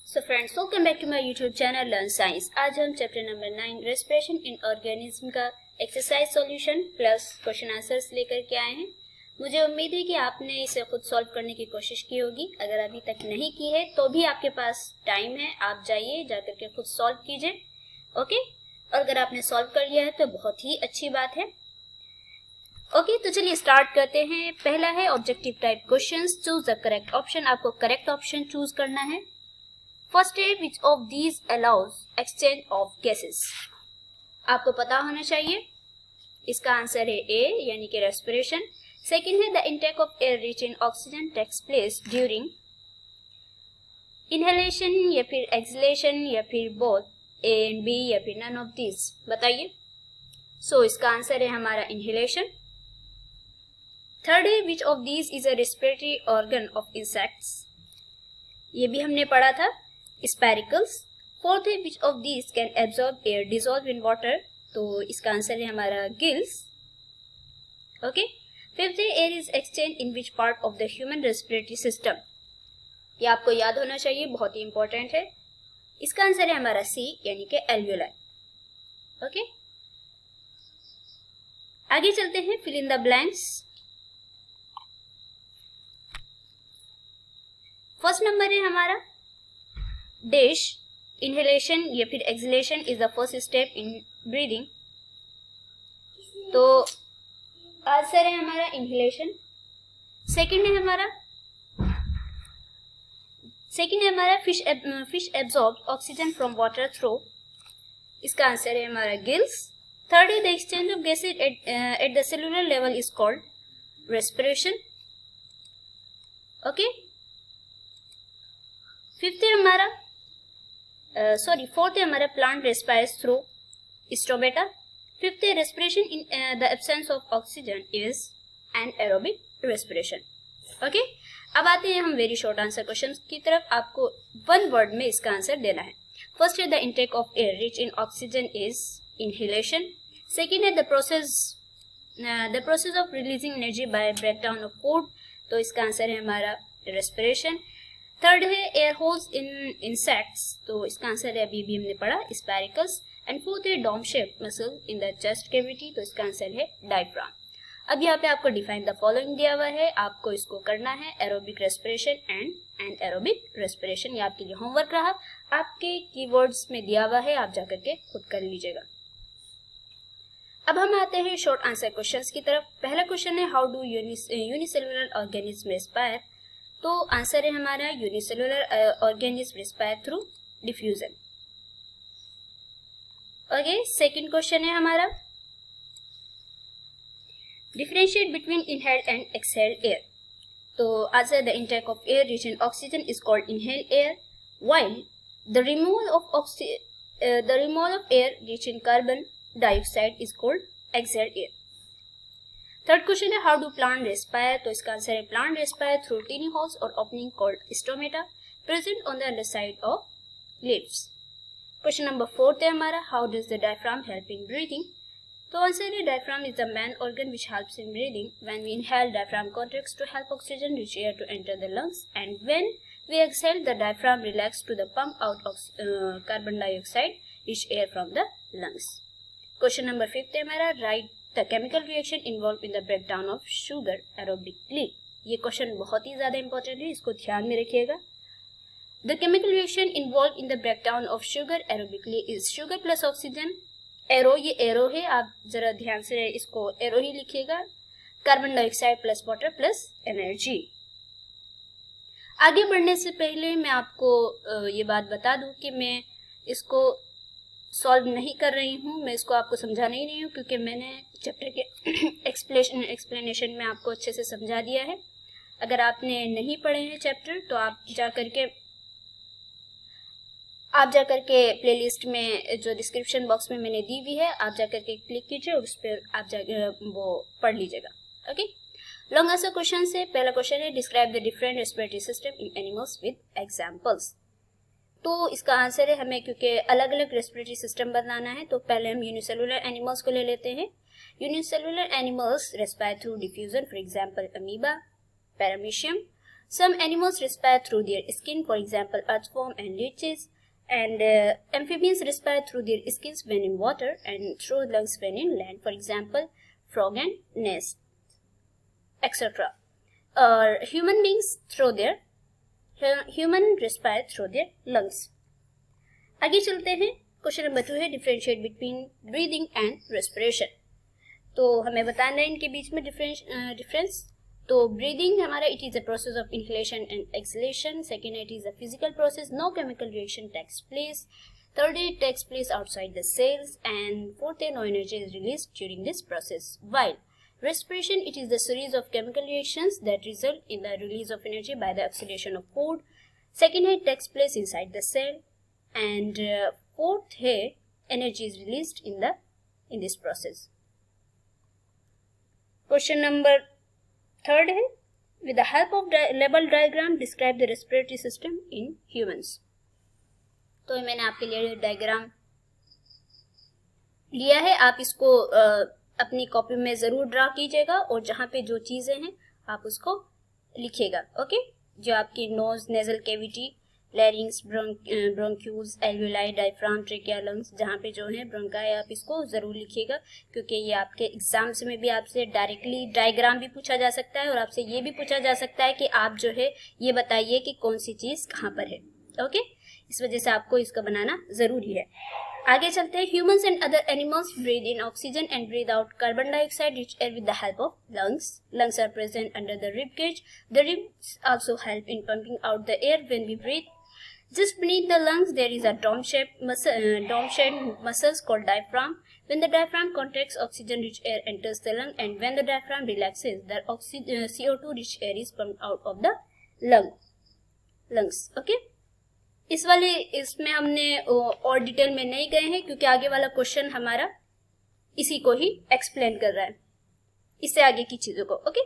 So friends, welcome back to my YouTube channel learn science. आज हम chapter number 9 respiration in organism का exercise solution plus question answers लेकर के आए हैं। मुझे उम्मीद है कि आपने इसे खुद सॉल्व करने की कोशिश की होगी। अगर अभी तक नहीं की है तो भी आपके पास टाइम है, आप जाइए जाकर के खुद सॉल्व कीजिए। ओके, और अगर आपने सॉल्व कर लिया है तो बहुत ही अच्छी बात है। ओके, तो चलिए स्टार्ट करते हैं। पहला है objective type questions, choose the correct option. आपको करेक्ट ऑप्शन चूज करना है। फर्स्ट है which of these allows exchange of gases. आपको पता होना चाहिए। इसका आंसर है ए यानी कि रेस्पिरेशन। सेकंड है the intake of air rich in oxygen takes place during inhalation या फिर एक्सलेशन या फिर बोथ ए एंड बी या फिर नन ऑफ दीज। बताइए। सो इसका आंसर है हमारा इनहेलेशन। थर्ड है which of these is a respiratory organ of insects. ये भी हमने पढ़ा था, स्पैरिकल्स। फोर्थ है which of these can absorb air dissolve in water. तो इसका आंसर है हमारा गिल्स। ओके। फिफ्थ है air is exchange in which part of the human respiratory system. ये आपको याद होना चाहिए, बहुत ही इंपॉर्टेंट है। इसका आंसर है हमारा सी यानी कि एल्वियोलाई। ओके, आगे चलते हैं। Fill in the blanks. First number है हमारा डैश इनहेलेशन या फिर exhalation is the first step in breathing. तो आंसर है हमारा इनहेलेशन। सेकंड है हमारा fish absorb oxygen from water through. इसका आंसर है हमारा गिल्स। थर्ड है the exchange of gases at the cellular level is called respiration. Okay. Fourth है हमारा plant respires through stomata. Fifth है respiration in the absence of oxygen is anaerobic respiration. Okay, अब आते हैं हम वेरी शॉर्ट आंसर क्वेश्चन की तरफ। आपको वन वर्ड में इसका आंसर देना है। फर्स्ट है the intake of air rich in oxygen is inhalation. Second है the process of releasing energy by breakdown of food. तो इसका आंसर है हमारा रेस्पिरेशन। थर्ड है एयर होल्स इन इंसेक्ट्स। तो इसका आंसर है अभी हमने पढ़ा, स्पैरिकल्स। एंड फोर्थ है dome shape muscle in the chest cavity. तो इसका आंसर है डायफ्राम। अब यहाँ पे आपको डिफाइन द फॉलोइंग दिया हुआ है, आपको इसको करना है। Aerobic respiration and anaerobic respiration. ये आपके लिए होमवर्क रहा, आपके कीवर्ड्स में दिया हुआ है, आप जाकर के खुद कर लीजिएगा। अब हम आते हैं शॉर्ट आंसर क्वेश्चंस की तरफ। पहला क्वेश्चन है how do unicellular organism respire. तो आंसर है हमारा unicellular organism respire through diffusion. Okay, second question है हमारा differentiate between inhaled and exhaled air. तो answer the intake of air rich in oxygen is called inhaled air, while the removal of air rich in carbon dioxide is called exhaled air. Third question है how do plant respire. तो इसका answer है plant respire through tiny holes और opening called stomata present on the underside of lips. Question number fourth है हमारा how does the diaphragm help in breathing. तो answer है diaphragm is the main organ which helps in breathing. When we inhale diaphragm contracts to help oxygen rich air to enter the lungs and when we exhale the diaphragm relax to the pump out carbon dioxide rich air from the lungs. Question number fifth है हमारा right the chemical reaction involve in the breakdown of sugar aerobically. ये question बहुत ही ज्यादा important है, इसको ध्यान में रखिएगा। The chemical reaction involve in the breakdown of sugar aerobically is sugar plus oxygen. Arrow, ये एरो है, आप जरा ध्यान से इसको एरो ही लिखिएगा। Carbon dioxide plus water plus energy. आगे बढ़ने से पहले मैं आपको ये बात बता दूं कि मैं इसको सॉल्व नहीं कर रही हूँ, मैं इसको आपको समझाना ही नहीं हूँ, क्योंकि मैंने चैप्टर के एक्सप्लेनेशन में आपको अच्छे से समझा दिया है। अगर आपने नहीं पढ़े हैं चैप्टर तो आप जाकर के प्लेलिस्ट में जो डिस्क्रिप्शन बॉक्स में मैंने दी हुई है, आप जाकर के क्लिक कीजिए और उस पर आप जाकर वो पढ़ लीजिएगा। ओके, लॉन्ग आंसर क्वेश्चन से पहला क्वेश्चन है describe the different respiratory system in animals with examples. तो इसका आंसर है हमें, क्योंकि अलग अलग रेस्पिरेटरी सिस्टम बनाना है, तो पहले हम यूनिसेलुलर एनिमल्स को ले लेते हैं। Unicellular animals respire through diffusion, for example amoeba, paramecium. Some animals respire through their skin, for example, earthworm and leeches. And amphibians respire through their skins when in water and through lungs when in land, for example, frog and nest, etc. Human beings human respire through their lungs. आगे चलते हैं. Question number 2 है differentiate between breathing and respiration. तो हमें बताना है इनके बीच में डिफरेंस. तो ब्रीदिंग हमारा it is a process of inhalation and exhalation. Second it is a physical process, no chemical reaction takes place. Third it takes place outside the cells. And fourth no energy is released during this process. While respiration, it is the series of chemical reactions that result in the release of energy by the oxidation of food. Second it takes place inside the cell. And fourth here energy is released in this process. Question number 3 है with the help of label diagram describe the respiratory system in humans. तो मैंने आपके लिए diagram लिया है, आप इसको अपनी कॉपी में जरूर ड्रा कीजिएगा और जहां पे जो चीजें हैं आप उसको लिखिएगा. ओके, जो आपकी nose, nasal cavity, larynx, bronchioles, alveoli, diaphragm, trachea, lungs, जहाँ पे जो है ब्रोंकाई, आप इसको जरूर लिखिएगा क्योंकि ये आपके एग्जाम्स में भी आपसे डायरेक्टली डायग्राम भी पूछा जा सकता है और आपसे ये भी पूछा जा सकता है कि आप जो है ये बताइए कि कौन सी चीज कहाँ पर है. ओके, इस वजह से आपको इसका बनाना जरूरी है. आगे चलते हैं. Humans and other animals breathe in oxygen and breathe out carbon dioxide rich air with the help of lungs. Lungs are present under the rib cage. The ribs also help in pumping out the air when we breathe. Just beneath the lungs there is a dome-shaped muscles called diaphragm. When the diaphragm contracts, oxygen-rich air enters the lung, and when the diaphragm relaxes, the CO2-rich air is pumped out of the lungs. Okay? इसमें हमने और detail में नहीं गए हैं क्योंकि आगे वाला क्वेश्चन हमारा इसी को ही एक्सप्लेन कर रहा है, इससे आगे की चीजों को. Okay,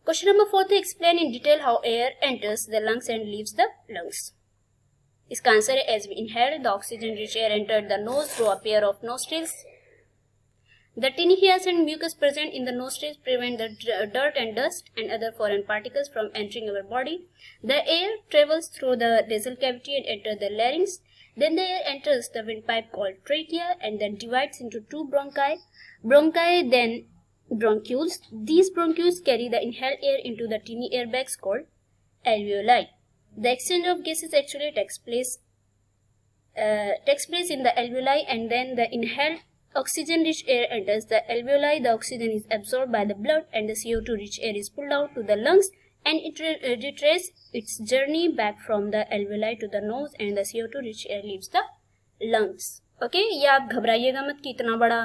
question number 4 explain in detail how air enters the lungs and leaves the lungs. इसका आंसर है as we inhale the oxygen rich air entered the nose through a pair of nostrils. The tiny hairs and mucus present in the nostrils prevent the dirt and dust and other foreign particles from entering our body. The air travels through the nasal cavity and enters the larynx. Then the air enters the windpipe called trachea and then divides into two bronchi, then bronchioles. These bronchioles carry the inhaled air into the tiny air bags called alveoli. The exchange of gases actually takes place in the alveoli, and then the inhaled oxygen-rich air enters the alveoli. The oxygen is absorbed by the blood, and the CO2-rich air is pulled out to the lungs, and it retraces its journey back from the alveoli to the nose, and the CO2-rich air leaves the lungs. Okay, ये आप घबराइएगा मत कि इतना बड़ा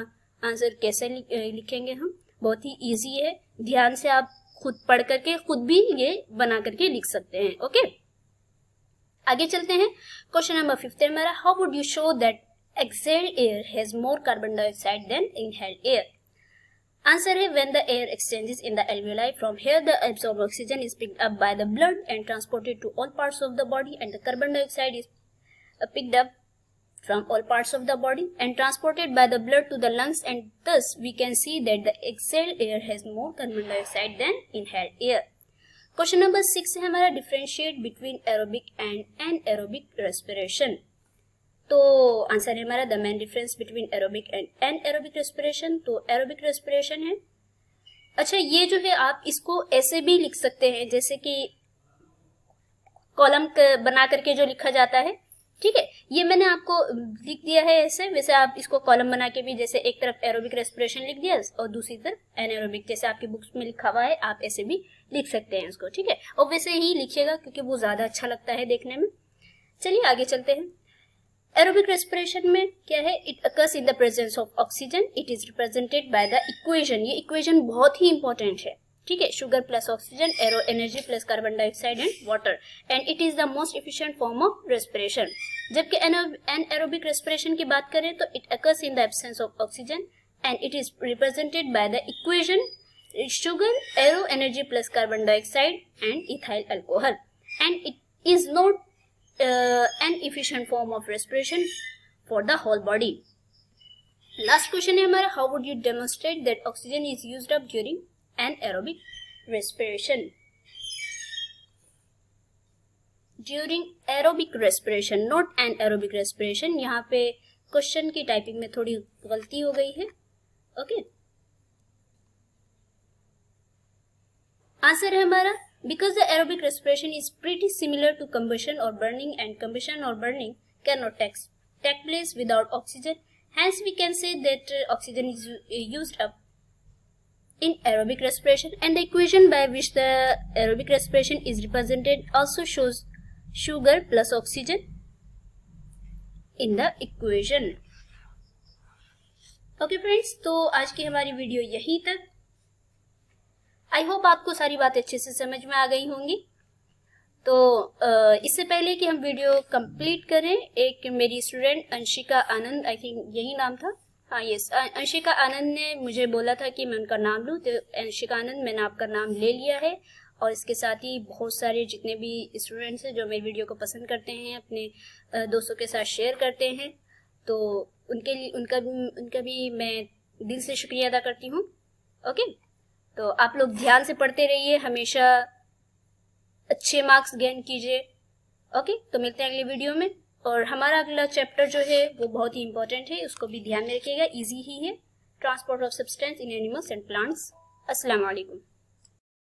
answer कैसे लिखेंगे हम. बहुत ही इजी है, ध्यान से आप खुद पढ़ करके खुद भी ये बना करके लिख सकते हैं. ओके, आगे चलते हैं. क्वेश्चन नंबर 5 है हमारा how would you show that exhaled air has more carbon dioxide than inhaled air. Answer है when the air exchanges in the alveoli. From here the absorbed oxygen is picked up by the blood and transported to all parts of the body, and the carbon dioxide is picked up from all parts of the body and transported by the blood to the lungs, and thus we can see that the exhaled air has more carbon dioxide than inhaled air. Question number 6 है हमारा differentiate between aerobic and anaerobic respiration. तो answer है हमारा the main difference between aerobic and anaerobic respiration. तो aerobic respiration है. अच्छा, ये जो है आप इसको ऐसे भी लिख सकते हैं जैसे कि कॉलम बना करके जो लिखा जाता है. ठीक है, ये मैंने आपको लिख दिया है ऐसे. वैसे आप इसको कॉलम बना के भी जैसे एक तरफ एरोबिक रेस्पिरेशन लिख दिया और दूसरी तरफ एनाएरोबिक, जैसे आपकी बुक्स में लिखा हुआ है आप ऐसे भी लिख सकते हैं इसको. ठीक है, और वैसे ही लिखिएगा क्योंकि वो ज्यादा अच्छा लगता है देखने में. चलिए आगे चलते हैं. एरोबिक रेस्पिरेशन में क्या है? It occurs in the presence of oxygen. It is represented by the equation. ये इक्वेशन बहुत ही इंपॉर्टेंट है. ठीक है, sugar plus oxygen, arrow energy plus carbon dioxide and water, and it is the most efficient form of respiration. जबकि एनाएरोबिक respiration की बात करें तो it occurs in the absence of oxygen and it is represented by the equation sugar, aero energy plus carbon dioxide and ethyl alcohol, and it is not an efficient form of respiration for the whole body. Last question है हमारा, how would you demonstrate that oxygen is used up during anaerobic respiration? During aerobic respiration, not anaerobic respiration. यहाँ पे question की typing में थोड़ी गलती हो गई है। ओके, आंसर है हमारा because the aerobic respiration is pretty similar to combustion or burning, and combustion or burning cannot take place without oxygen. Hence we can say that oxygen is used up in aerobic respiration, and the equation by which the aerobic respiration is represented also shows sugar plus oxygen in the equation. Okay friends, तो आज की हमारी video यहीं तक। I hope आपको सारी बातें अच्छे से समझ में आ गई होंगी। तो इससे पहले कि हम वीडियो कंप्लीट करें, एक मेरी student Anshika Anand, I think यही नाम था, हाँ यस, अंशिका आनंद ने मुझे बोला था कि मैं उनका नाम लूँ, तो अंशिका आनंद, मैंने आपका नाम ले लिया है। और इसके साथ ही बहुत सारे जितने भी स्टूडेंट्स हैं जो मेरी वीडियो को पसंद करते हैं, अपने दोस्तों के साथ शेयर करते हैं, तो उनके लिए उनका भी मैं दिल से शुक्रिया अदा करती हूँ। ओके, तो आप लोग ध्यान से पढ़ते रहिए, हमेशा अच्छे मार्क्स गेन कीजिए। ओके, तो मिलते हैं अगले वीडियो में। और हमारा अगला चैप्टर जो है वो बहुत ही इंपॉर्टेंट है, उसको भी ध्यान में रखिएगा, इजी ही है, transport of substance in animals and plants. अस्सलाम वालेकुम।